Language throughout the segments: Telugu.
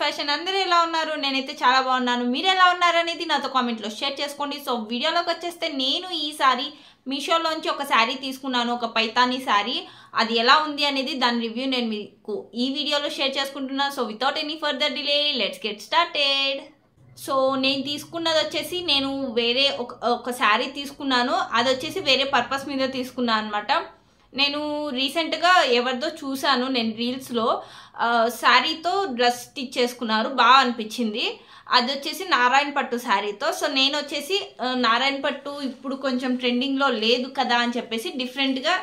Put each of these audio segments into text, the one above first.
ఫ్యాషన్ అందరూ ఎలా ఉన్నారు? నేనైతే చాలా బాగున్నాను. మీరు ఎలా ఉన్నారు అనేది నాతో కామెంట్లో షేర్ చేసుకోండి. సో వీడియోలోకి వచ్చేస్తే నేను ఈసారి మీషోలోంచి ఒక శారీ తీసుకున్నాను, ఒక పైతానీ శారీ. అది ఎలా ఉంది అనేది దాని రివ్యూ నేను మీకు ఈ వీడియోలో షేర్ చేసుకుంటున్నాను. So without any further delay let's get started. So నేను తీసుకున్నది వచ్చేసి నేను వేరే ఒక శారీ తీసుకున్నాను. అది వచ్చేసి వేరే పర్పస్ మీద తీసుకున్నాను అనమాట. నేను రీసెంట్గా ఎవరిదో చూశాను నేను రీల్స్లో, శారీతో డ్రెస్ స్టిచ్ చేసుకున్నారు, బాగా అనిపించింది. అది వచ్చేసి నారాయణ పట్టు శారీతో. సో నేను వచ్చేసి నారాయణ పట్టు ఇప్పుడు కొంచెం ట్రెండింగ్లో లేదు కదా అని చెప్పేసి డిఫరెంట్గా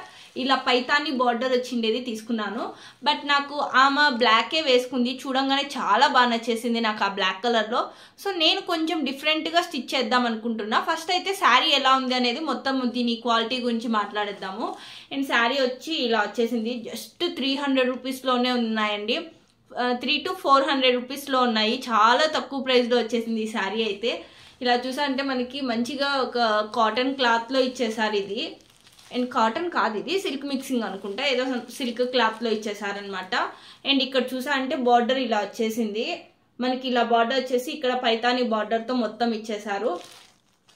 ఇలా పైతానీ బార్డర్ వచ్చిండేది తీసుకున్నాను. బట్ నాకు ఆమె బ్లాకే వేసుకుంది, చూడంగానే చాలా బాగా నచ్చేసింది నాకు ఆ బ్లాక్ కలర్లో. సో నేను కొంచెం డిఫరెంట్గా స్టిచ్ చేద్దాం అనుకుంటున్నా. ఫస్ట్ అయితే శారీ ఎలా ఉంది అనేది మొత్తం దీని క్వాలిటీ గురించి మాట్లాడేద్దాము. అండ్ శారీ వచ్చి ఇలా వచ్చేసింది, జస్ట్ 300 రూపీస్లోనే ఉన్నాయండి. 300 to 400 రూపీస్లో ఉన్నాయి. చాలా తక్కువ ప్రైస్లో వచ్చేసింది ఈ శారీ అయితే. ఇలా చూసా అంటే మనకి మంచిగా ఒక కాటన్ క్లాత్లో ఇచ్చేసారు ఇది. అండ్ కాటన్ కాదు, ఇది సిల్క్ మిక్సింగ్ అనుకుంటా, ఏదో సిల్క్ క్లాత్లో ఇచ్చేసారనమాట. అండ్ ఇక్కడ చూసా అంటే బార్డర్ ఇలా వచ్చేసింది మనకి. ఇలా బార్డర్ వచ్చేసి ఇక్కడ పైతానీ బార్డర్తో మొత్తం ఇచ్చేసారు.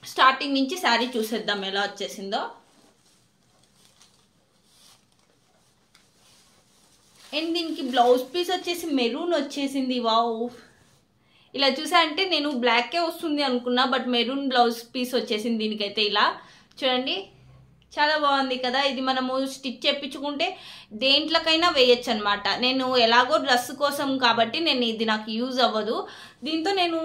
స్టార్టింగ్ నుంచి శారీ చూసేద్దాం ఎలా వచ్చేసిందో. అండ్ దీనికి బ్లౌజ్ పీస్ వచ్చేసి మెరూన్ వచ్చేసింది. వావ్, ఇలా చూసా అంటే నేను బ్లాకే వస్తుంది అనుకున్నా, బట్ మెరూన్ బ్లౌజ్ పీస్ వచ్చేసింది దీనికైతే. ఇలా చూడండి, చాలా బాగుంది కదా. ఇది మనము స్టిచ్ చేయించుకుంటే దేంట్లోకైనా వేయచ్చు అనమాట. నేను ఎలాగో డ్రెస్ కోసం కాబట్టి ఇది నాకు యూజ్ అవ్వదు. దీంతో నేను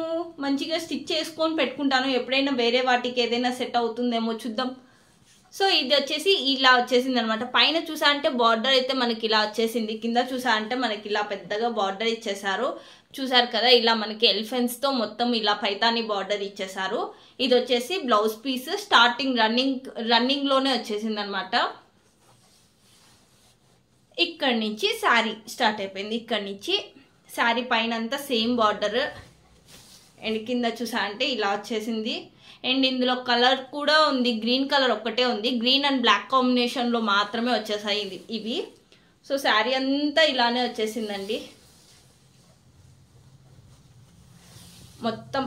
మంచిగా స్టిచ్ చేసుకొని పెట్టుకుంటాను, ఎప్పుడైనా వేరే వాటికి ఏదైనా సెట్ అవుతుందేమో చూద్దాం. సో ఇది వచ్చేసి ఇలా వచ్చేసింది అనమాట. పైన చూసా అంటే బార్డర్ అయితే మనకి ఇలా వచ్చేసింది, కింద చూసా అంటే మనకి ఇలా పెద్దగా బార్డర్ ఇచ్చేసారు. చూసారు కదా, ఇలా మనకి ఎలిఫెంట్స్తో మొత్తం ఇలా పైతానీ బార్డర్ ఇచ్చేసారు. ఇది వచ్చేసి బ్లౌజ్ పీస్ స్టార్టింగ్ రన్నింగ్లోనే వచ్చేసింది అనమాట. ఇక్కడి నుంచి శారీ స్టార్ట్ అయిపోయింది. ఇక్కడి నుంచి శారీ పైన అంతా సేమ్ బార్డర్. అండ్ కింద చూసా అంటే ఇలా వచ్చేసింది. అండ్ ఇందులో కలర్ కూడా ఉంది, గ్రీన్ కలర్ ఒక్కటే ఉంది. గ్రీన్ అండ్ బ్లాక్ కాంబినేషన్లో మాత్రమే వచ్చేసాయి ఇవి. సో శారీ అంతా ఇలానే వచ్చేసిందండి. మొత్తం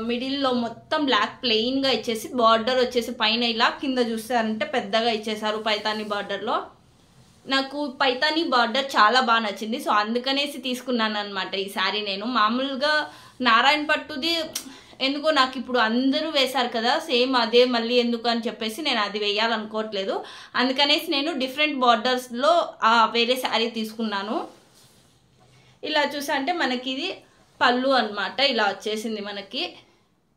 మిడిల్లో మొత్తం బ్లాక్ ప్లెయిన్గా ఇచ్చేసి బార్డర్ వచ్చేసి పైన ఇలా, కింద చూస్తారంటే పెద్దగా ఇచ్చేసారు పైతానీ బార్డర్లో. నాకు పైతానీ బార్డర్ చాలా బాగా నచ్చింది. సో అందుకనేసి తీసుకున్నాను అనమాట ఈ శారీ. నేను మామూలుగా నారాయణ పట్టుది ఎందుకో నాకు ఇప్పుడు అందరూ వేశారు కదా సేమ్ అదే, మళ్ళీ ఎందుకు అని చెప్పేసి నేను అది వేయాలనుకోవట్లేదు. అందుకనేసి నేను డిఫరెంట్ బార్డర్స్లో వేరే శారీ తీసుకున్నాను. ఇలా చూసా అంటే మనకి ఇది పళ్ళు అనమాట. ఇలా వచ్చేసింది మనకి,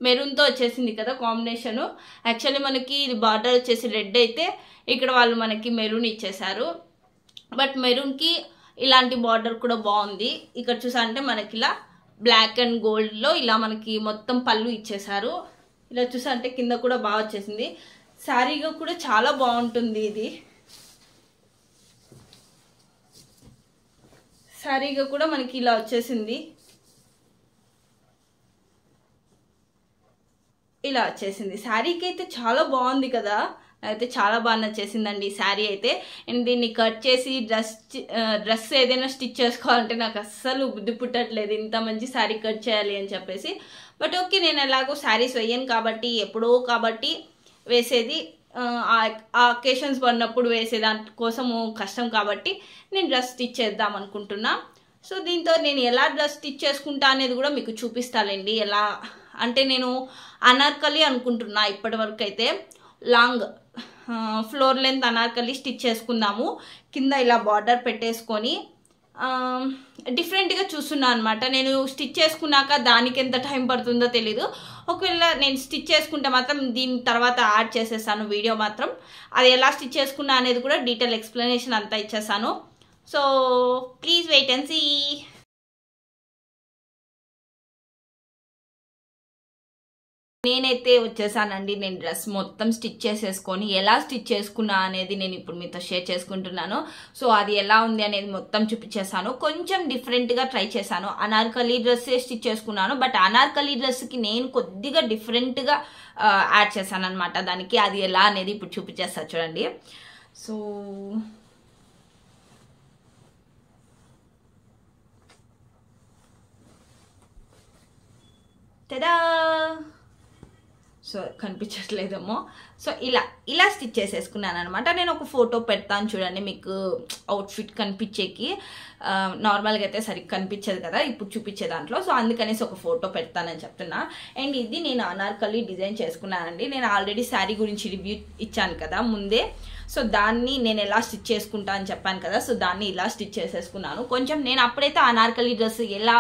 మెరూన్తో వచ్చేసింది కదా కాంబినేషను. యాక్చువల్లీ మనకి ఇది బార్డర్ వచ్చేసి రెడ్ అయితే ఇక్కడ వాళ్ళు మనకి మెరూన్ ఇచ్చేసారు. బట్ మెరూన్కి ఇలాంటి బార్డర్ కూడా బాగుంది. ఇక్కడ చూసా అంటే మనకి ఇలా బ్లాక్ అండ్ గోల్డ్లో ఇలా మనకి మొత్తం పళ్ళు ఇచ్చేసారు. ఇలా చూసా అంటే కింద కూడా బాగా వచ్చేసింది. శారీగా కూడా చాలా బాగుంటుంది ఇది. శారీగా కూడా మనకి ఇలా వచ్చేసింది, ఇలా వచ్చేసింది. శారీకి అయితే చాలా బాగుంది కదా, అయితే చాలా బాగా నచ్చేసిందండి ఈ శారీ అయితే. అండ్ దీన్ని కట్ చేసి డ్రెస్ ఏదైనా స్టిచ్ చేసుకోవాలంటే నాకు అస్సలు బుద్ధి పుట్టట్లేదు, ఇంత మంచి శారీ కట్ చేయాలి అని చెప్పేసి. బట్ ఓకే, నేను ఎలాగో శారీస్ వేయను కాబట్టి, ఎప్పుడో కాబట్టి వేసేది, ఆ అకేషన్స్ పడినప్పుడు వేసేదాని కోసము కష్టం కాబట్టి నేను డ్రెస్ స్టిచ్ చేద్దాం అనుకుంటున్నా. సో దీంతో నేను ఎలా డ్రెస్ స్టిచ్ చేసుకుంటా అనేది కూడా మీకు చూపిస్తానండి. ఎలా అంటే నేను అనార్కలి అనుకుంటున్నా ఇప్పటి వరకు అయితే. Long floor length Anarkali stitch చేసుకుందాము. కింద ఇలా బార్డర్ పెట్టేసుకొని డిఫరెంట్గా చూస్తున్నా అనమాట. నేను స్టిచ్ చేసుకున్నాక దానికి ఎంత టైం పడుతుందో తెలీదు. ఒకవేళ నేను స్టిచ్ చేసుకుంటే మాత్రం దీని తర్వాత యాడ్ చేసేసాను వీడియో మాత్రం. అది ఎలా స్టిచ్ చేసుకున్నా అనేది కూడా డీటెయిల్ ఎక్స్ప్లెనేషన్ అంతా ఇచ్చేసాను. So please wait and see. నేనైతే వచ్చేసానండి. నేను డ్రెస్ మొత్తం స్టిచ్ చేసేసుకొని ఎలా స్టిచ్ చేసుకున్నా అనేది నేను ఇప్పుడు మీతో షేర్ చేసుకుంటున్నాను. సో అది ఎలా ఉంది అనేది మొత్తం చూపించేసాను. కొంచెం డిఫరెంట్గా ట్రై చేశాను. అనార్కలి డ్రెస్సే స్టిచ్ చేసుకున్నాను, బట్ అనార్కలి డ్రెస్కి నేను కొద్దిగా డిఫరెంట్గా యాడ్ చేశాను అనమాట దానికి. అది ఎలా అనేది ఇప్పుడు చూపించేస్తాను చూడండి. సో తదా. సో కనిపించట్లేదేమో. సో ఇలా స్టిచ్ చేసేసుకున్నాను అనమాట. నేను ఒక ఫోటో పెడతాను చూడండి మీకు అవుట్ఫిట్ కనిపించేకి. నార్మల్గా అయితే సరిగ్గా కనిపించదు కదా ఇప్పుడు చూపించే దాంట్లో. సో అందుకనేసి ఒక ఫోటో పెడతానని చెప్తున్నా. అండ్ ఇది నేను అనార్కలి డిజైన్ చేసుకున్నానండి. నేను ఆల్రెడీ శారీ గురించి రివ్యూ ఇచ్చాను కదా ముందే. సో దాన్ని నేను ఎలా స్టిచ్ చేసుకుంటా అని చెప్పాను కదా. సో దాన్ని ఇలా స్టిచ్ చేసేసుకున్నాను. కొంచెం నేను అప్పుడైతే అనార్కలి డ్రెస్ ఎలా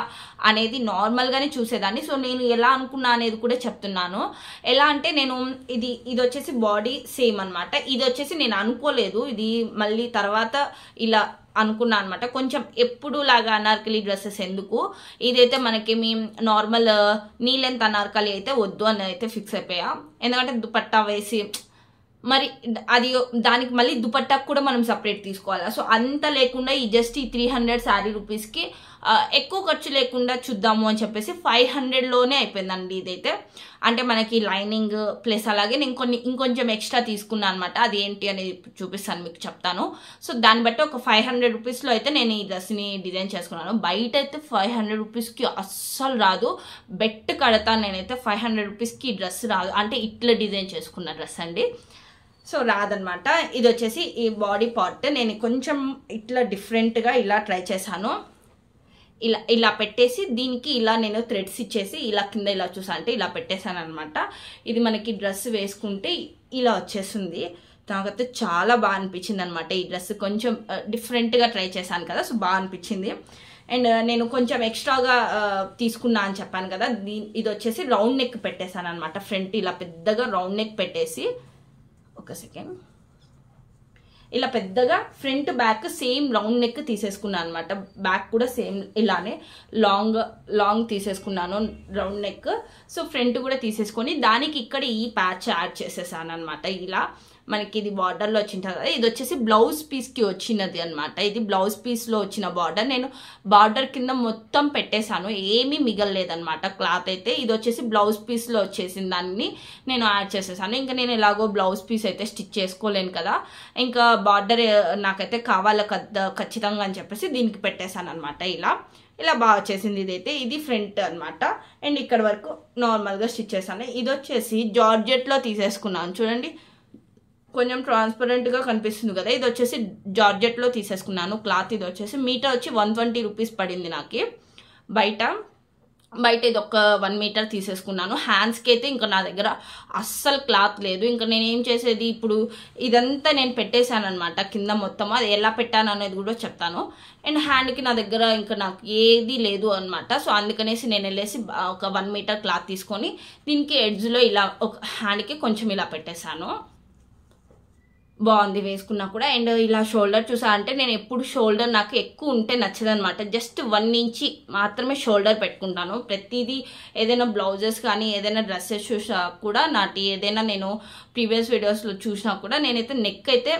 అనేది నార్మల్గానే చూసేదాన్ని. సో నేను ఎలా అనుకున్నా అనేది కూడా చెప్తున్నాను. ఎలా అంటే నేను ఇది వచ్చేసి బాడీ సేమ్ అనమాట. ఇది వచ్చేసి నేను అనుకోలేదు, ఇది మళ్ళీ తర్వాత ఇలా అనుకున్నా అనమాట. కొంచెం ఎప్పుడు లాగా అనార్కలి డ్రెస్సెస్ ఎందుకు, ఇదైతే మనకేమి నార్మల్ నీ లెంత్ అనార్కలి అయితే వద్దు అని అయితే ఫిక్స్ అయిపోయా. ఎందుకంటే దుపట్టా వేసి మరి అది దానికి మళ్ళీ దుపట్టాకు కూడా మనం సపరేట్ తీసుకోవాలా. సో అంత లేకుండా ఈ జస్ట్ ఈ 300 శారీ రూపీస్కి ఎక్కువ ఖర్చు లేకుండా చూద్దాము అని చెప్పేసి 500లోనే అయిపోయిందండి ఇదైతే. అంటే మనకి లైనింగ్ ప్లస్ అలాగే నేను ఇంకొంచెం ఎక్స్ట్రా తీసుకున్నాను అనమాట. అది ఏంటి అనేది చూపిస్తాను మీకు, చెప్తాను. సో దాన్ని బట్టి ఒక 500 రూపీస్లో అయితే నేను ఈ డ్రెస్ని డిజైన్ చేసుకున్నాను. బయట అయితే 500 రూపీస్కి అస్సలు రాదు. బెట్ కడతాను నేనైతే 500 రూపీస్కి ఈ డ్రెస్ రాదు. అంటే ఇట్లా డిజైన్ చేసుకున్న డ్రెస్ అండి. సో రాదనమాట. ఇది వచ్చేసి ఈ బాడీ పార్ట్ నేను కొంచెం ఇట్లా డిఫరెంట్గా ఇలా ట్రై చేశాను. ఇలా పెట్టేసి దీనికి ఇలా నేను థ్రెడ్స్ ఇచ్చేసి ఇలా కింద ఇలా చూసా అంటే ఇలా పెట్టేశాను అనమాట. ఇది మనకి డ్రెస్ వేసుకుంటే ఇలా వచ్చేస్తుంది. నాకైతే చాలా బాగా అనిపించింది అనమాట ఈ డ్రెస్. కొంచెం డిఫరెంట్గా ట్రై చేశాను కదా, సో బాగా అనిపించింది. అండ్ నేను కొంచెం ఎక్స్ట్రాగా తీసుకున్నా అని చెప్పాను కదా. ఇది వచ్చేసి రౌండ్ నెక్ పెట్టేశాను అనమాట. ఫ్రంట్ ఇలా పెద్దగా రౌండ్ నెక్ పెట్టేసి, ఒక సెకండ్, ఇలా పెద్దగా front back same round neck తీసేసుకున్నాను అనమాట. బ్యాక్ కూడా సేమ్ ఇలానే లాంగ్ తీసేసుకున్నాను రౌండ్ నెక్. సో ఫ్రంట్ కూడా తీసేసుకొని దానికి ఇక్కడ ఈ ప్యాచ్ యాడ్ చేసేసాను అనమాట. ఇలా మనకి ఇది బార్డర్లో వచ్చింది కదా. ఇది వచ్చేసి బ్లౌజ్ పీస్కి వచ్చినది అనమాట. ఇది బ్లౌజ్ పీస్లో వచ్చిన బార్డర్. నేను బార్డర్ కింద మొత్తం పెట్టేశాను, ఏమీ మిగలలేదనమాట క్లాత్ అయితే. ఇది వచ్చేసి బ్లౌజ్ పీస్లో వచ్చేసింది, దాన్ని నేను యాడ్ చేసేసాను. ఇంకా నేను ఎలాగో బ్లౌజ్ పీస్ అయితే స్టిచ్ చేసుకోలేను కదా, ఇంకా బార్డర్ నాకైతే కావాలి ఖచ్చితంగా అని చెప్పేసి దీనికి పెట్టేశాను అనమాట. ఇలా బాగా వచ్చేసింది ఇదైతే. ఇది ఫ్రంట్ అనమాట. అండ్ ఇక్కడ వరకు నార్మల్గా స్టిచ్ చేశాను. ఇది వచ్చేసి జార్జెట్లో తీసేసుకున్నాను చూడండి, కొంచెం ట్రాన్స్పరెంట్గా కనిపిస్తుంది కదా. ఇది వచ్చేసి జార్జెట్లో తీసేసుకున్నాను క్లాత్. ఇది వచ్చేసి మీటర్ వచ్చి 120 రూపీస్ పడింది నాకు బయట. ఇది ఒక 1 మీటర్ తీసేసుకున్నాను. హ్యాండ్స్కి అయితే ఇంకా నా దగ్గర అస్సలు క్లాత్ లేదు. ఇంకా నేను ఏం చేసేది, ఇప్పుడు ఇదంతా నేను పెట్టేశాను అనమాట కింద మొత్తం. అది ఎలా పెట్టాను అనేది కూడా చెప్తాను. అండ్ హ్యాండ్కి నా దగ్గర ఇంకా నాకు ఏది లేదు అనమాట. సో అందుకనేసి నేను వెళ్ళేసి ఒక 1 మీటర్ క్లాత్ తీసుకొని దీనికి ఎడ్జ్లో ఇలా ఒక హ్యాండ్కి కొంచెం ఇలా పెట్టేశాను. బాగుంది వేసుకున్నా కూడా. అండ్ ఇలా షోల్డర్ చూసా అంటే నేను ఎప్పుడు షోల్డర్ నాకు ఎక్కువ ఉంటే నచ్చదనమాట. జస్ట్ 1 ఇంచి మాత్రమే షోల్డర్ పెట్టుకుంటాను ప్రతిదీ. ఏదైనా బ్లౌజెస్ కానీ ఏదైనా డ్రెస్సెస్ చూసా కూడా, ఏదైనా నేను ప్రీవియస్ వీడియోస్లో చూసినా కూడా నేనైతే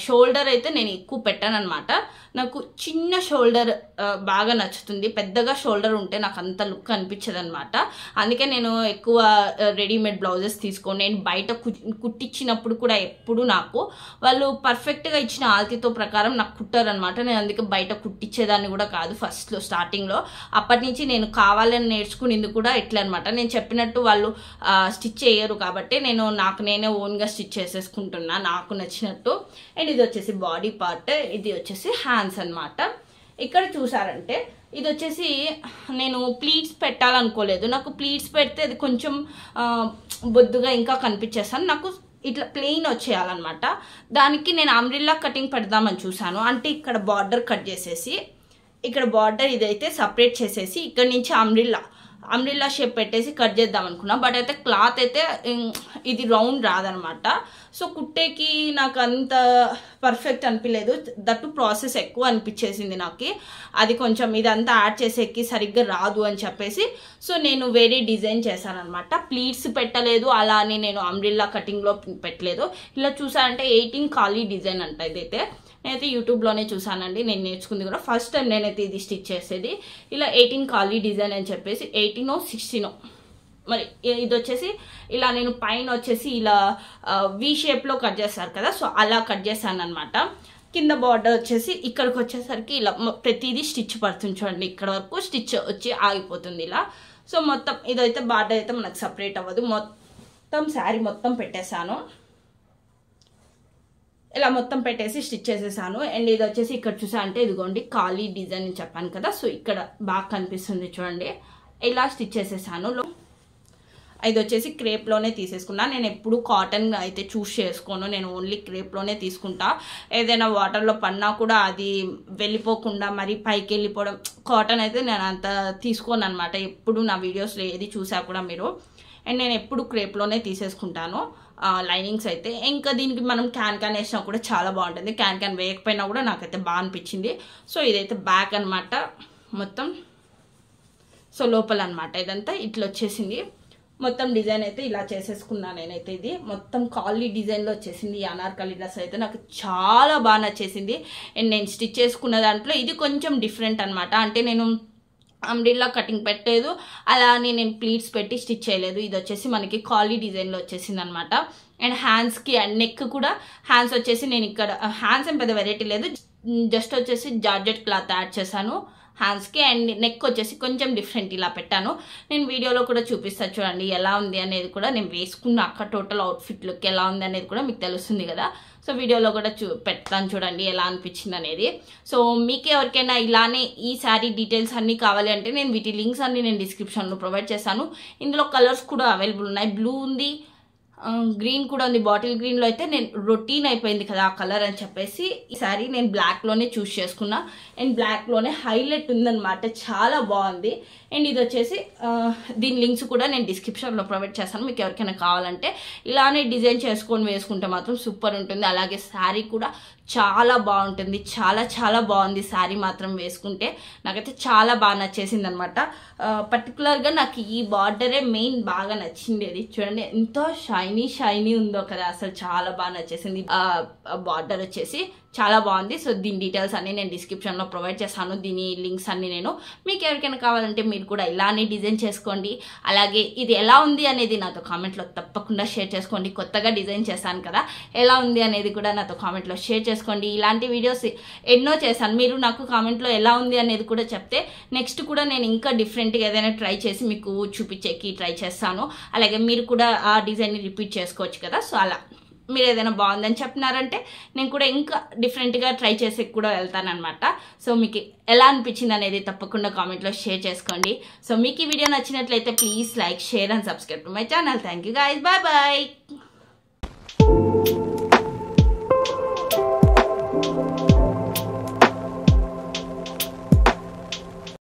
షోల్డర్ అయితే నేను ఎక్కువ పెట్టాను అనమాట. నాకు చిన్న షోల్డర్ బాగా నచ్చుతుంది. పెద్దగా షోల్డర్ ఉంటే నాకు అంత లుక్ అనిపించదు అనమాట. అందుకే నేను ఎక్కువ రెడీమేడ్ బ్లౌజెస్ తీసుకొని, నేను బయట కుట్టించినప్పుడు కూడా ఎప్పుడు నాకు వాళ్ళు పర్ఫెక్ట్గా ఇచ్చిన ఆల్తితో ప్రకారం నాకు కుట్టారు అనమాట. నేను అందుకే బయట కుట్టించేదాన్ని కూడా కాదు ఫస్ట్లో స్టార్టింగ్లో. అప్పటి నుంచి నేను కావాలని నేర్చుకునేందుకు కూడా ఎట్లా అనమాట. నేను చెప్పినట్టు వాళ్ళు స్టిచ్ చేయరు కాబట్టి నేనే ఓన్గా స్టిచ్ చేసేసుకుంటున్నా నాకు నచ్చినట్టు. అండ్ ఇది వచ్చేసి బాడీ పార్ట్, ఇది వచ్చేసి హ్యాండ్స్ అనమాట. ఇక్కడ చూసారంటే ఇది వచ్చేసి నేను ప్లీట్స్ పెట్టాలనుకోలేదు. నాకు ప్లీట్స్ పెడితే అది కొంచెం బొద్దుగా ఇంకా కనిపించేస్తాను. నాకు ఇట్లా ప్లెయిన్ వచ్చేయాలన్నమాట. దానికి నేను అంబ్రెల్లా కటింగ్ పెడదామని చూసాను. అంటే ఇక్కడ బార్డర్ కట్ చేసేసి, ఇక్కడ బార్డర్ ఇదైతే సపరేట్ చేసేసి ఇక్కడ నుంచి అంబ్రెల్లా షేప్ పెట్టేసి కట్ చేద్దాం అనుకున్నా. బట్ అయితే క్లాత్ అయితే ఇది రౌండ్ రాదనమాట. సో కుట్టేకి నాకు అంత పర్ఫెక్ట్ అనిపించలేదు. దట్టు ప్రాసెస్ ఎక్కువ అనిపించేసింది నాకు. అది కొంచెం ఇదంతా యాడ్ చేసేకి సరిగ్గా రాదు అని చెప్పేసి సో నేను వేరే డిజైన్ చేశాను అనమాట. ప్లీట్స్ పెట్టలేదు, అలా అని నేను అంబ్రెల్లా కటింగ్లో పెట్టలేదు. ఇలా చూసానంటే 18 ఖాళీ డిజైన్ అంట ఇదైతే. నేనైతే యూట్యూబ్లోనే చూసానండి, నేను నేర్చుకుంది కూడా. ఫస్ట్ టైం నేనైతే ఇది స్టిచ్ చేసేది. ఇలా 18 ఖాళీ డిజైన్ అని చెప్పేసి 18 16 మరి ఇది వచ్చేసి ఇలా నేను పైన వచ్చేసి ఇలా వి షేప్లో కట్ చేస్తారు కదా, సో అలా కట్ చేశాను అనమాట. కింద బార్డర్ వచ్చేసి ఇక్కడికి వచ్చేసరికి ఇలా ప్రతిదీ స్టిచ్ పడుతుంది చూడండి, ఇక్కడ వరకు స్టిచ్ వచ్చి ఆగిపోతుంది ఇలా. సో మొత్తం ఇదైతే బార్డర్ అయితే మనకు సపరేట్ అవ్వదు, మొత్తం శారీ మొత్తం పెట్టేశాను, ఇలా మొత్తం పెట్టేసి స్టిచ్ చేసేసాను. అండ్ ఇది వచ్చేసి ఇక్కడ చూసా అంటే ఇదిగోండి ఖాళీ డిజైన్ అని చెప్పాను కదా, సో ఇక్కడ బాగా కనిపిస్తుంది చూడండి, ఇలా స్టిచ్ చేసేసాను. ఇది వచ్చేసి క్రేప్లోనే తీసేసుకున్నాను. నేను ఎప్పుడు కాటన్ అయితే చూస్ చేసుకోను, నేను ఓన్లీ క్రేప్లోనే తీసుకుంటా. ఏదైనా వాటర్లో పడినా కూడా అది వెళ్ళిపోకుండా మరి పైకి వెళ్ళిపోవడం, కాటన్ అయితే నేను అంత తీసుకోను అనమాట. ఎప్పుడు నా వీడియోస్లో ఏది చూసా కూడా మీరు. అండ్ నేను ఎప్పుడు క్రేప్లోనే తీసేసుకుంటాను లైనింగ్స్ అయితే. ఇంకా దీనికి మనం క్యాన్ వేసినా కూడా చాలా బాగుంటుంది, క్యాన్ వేయకపోయినా కూడా నాకైతే బాగా అనిపించింది. సో ఇదైతే బ్యాక్ అనమాట మొత్తం, సో లోపల అనమాట ఇదంతా ఇట్లా వచ్చేసింది. మొత్తం డిజైన్ అయితే ఇలా చేసేసుకున్నాను నేనైతే. ఇది మొత్తం కాలీ డిజైన్లో వచ్చేసింది. ఈ అనార్కలి డ్రెస్ అయితే నాకు చాలా బాగా నచ్చేసింది. అండ్ నేను స్టిచ్ చేసుకున్న దాంట్లో ఇది కొంచెం డిఫరెంట్ అనమాట. అంటే నేను అంబ్రిల్లా కటింగ్ పెట్టలేదు, అలానే నేను ప్లీట్స్ పెట్టి స్టిచ్ చేయలేదు. ఇది వచ్చేసి మనకి కాలీ డిజైన్లో వచ్చేసింది అనమాట. అండ్ హ్యాండ్స్కి అండ్ నెక్ కూడా, హ్యాండ్స్ వచ్చేసి నేను ఇక్కడ హ్యాండ్స్ ఏం పెద్ద వెరైటీ లేదు, జస్ట్ వచ్చేసి జార్జెట్ క్లాత్ యాడ్ చేశాను హ్యాండ్స్కి. అండ్ నెక్ వచ్చేసి కొంచెం డిఫరెంట్ ఇలా పెట్టాను. నేను వీడియోలో కూడా చూపిస్తాను చూడండి ఎలా ఉంది అనేది కూడా. నేను వేసుకున్నాక టోటల్ అవుట్ఫిట్ లుక్ ఎలా ఉంది అనేది కూడా మీకు తెలుస్తుంది కదా. సో వీడియోలో కూడా పెడతాను చూడండి ఎలా అనిపించింది అనేది. సో మీకు ఎవరికైనా ఇలానే ఈ శారీ డీటెయిల్స్ అన్నీ కావాలి అంటే నేను వీటి లింక్స్ అన్ని నేను డిస్క్రిప్షన్లో ప్రొవైడ్ చేస్తాను. ఇందులో కలర్స్ కూడా అవైలబుల్ ఉన్నాయి, బ్లూ ఉంది, గ్రీన్ కూడా ఉంది. బాటిల్ గ్రీన్లో అయితే నేను రొటీన్ అయిపోయింది కదా ఆ కలర్ అని చెప్పేసి ఈ శారీ నేను బ్లాక్లోనే చూస్ చేసుకున్నా. అండ్ బ్లాక్లోనే హైలైట్ ఉందన్నమాట, చాలా బాగుంది. అండ్ ఇది వచ్చేసి దీని లింక్స్ కూడా నేను డిస్క్రిప్షన్లో ప్రొవైడ్ చేస్తాను. మీకు ఎవరికైనా కావాలంటే ఇలానే డిజైన్ చేసుకొని వేసుకుంటే మాత్రం సూపర్ ఉంటుంది. అలాగే శారీ కూడా చాలా బాగుంటుంది, చాలా చాలా బాగుంది శారీ మాత్రం వేసుకుంటే. నాకైతే చాలా బాగా నచ్చేసింది అనమాట. పర్టికులర్గా నాకు ఈ బార్డరే మెయిన్ బాగా నచ్చింది. చూడండి ఎంత షైనీ ఉందో కదా, అసలు చాలా బాగా నచ్చేసింది. బార్డర్ వచ్చేసి చాలా బాగుంది. సో దీని డీటెయిల్స్ అన్ని నేను డిస్క్రిప్షన్లో ప్రొవైడ్ చేస్తాను, దీని లింక్స్ అన్ని నేను. మీకు ఎవరికైనా కావాలంటే మీరు కూడా ఇలానే డిజైన్ చేసుకోండి. అలాగే ఇది ఎలా ఉంది అనేది నాతో కామెంట్లో తప్పకుండా షేర్ చేసుకోండి. కొత్తగా డిజైన్ చేశాను కదా, ఎలా ఉంది అనేది కూడా నాతో కామెంట్లో షేర్ చేసుకోండి. ఇలాంటి వీడియోస్ ఎన్నో చేశాను, మీరు నాకు కామెంట్లో ఎలా ఉంది అనేది కూడా చెప్తే నెక్స్ట్ కూడా నేను ఇంకా డిఫరెంట్గా ఏదైనా ట్రై చేసి మీకు చూపించేకి ట్రై చేస్తాను. అలాగే మీరు కూడా ఆ డిజైన్ని రిపీట్ చేసుకోవచ్చు కదా. సో అలా మీరు ఏదైనా బాగుందని చెప్పినారంటే నేను కూడా ఇంకా డిఫరెంట్గా ట్రై చేసి కూడా వెళ్తానమాట. సో మీకు ఎలా అనిపించింది అనేది తప్పకుండా కామెంట్లో షేర్ చేసుకోండి. సో మీకు ఈ వీడియో నచ్చినట్లయితే please like, share and subscribe to my channel. Thank you guys, bye bye.